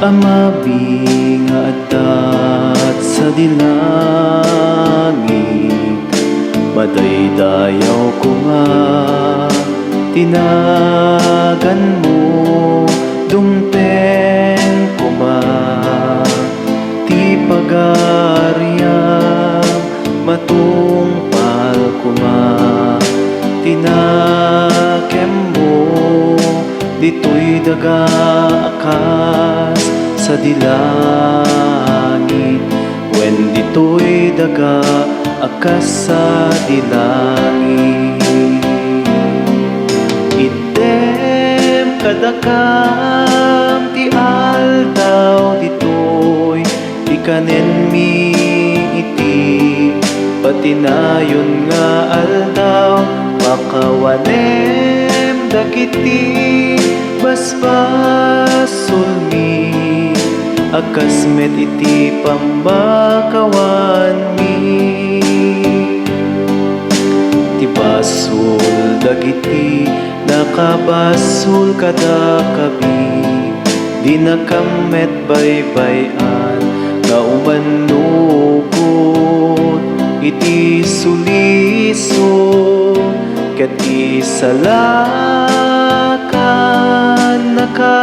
Amabi nga adat sa dilangit, madaydayaw ko nga tinagan mo, dumpen ko ma ti pagariang matungpal ko ma tinakem mo, dito'y daga akas sa dilangit, when dito'y daga akas sa dilangit. Item kadakam ti aldaw dito'y di kanen mi iti patinayon nga aldaw, makawanem dagiti basbasol mi akas met iti pambakawan mi. Ti basol dagiti nakabasul kada kabi, di nakamet baybayan nga umanugot iti suliso, ket isalakan naka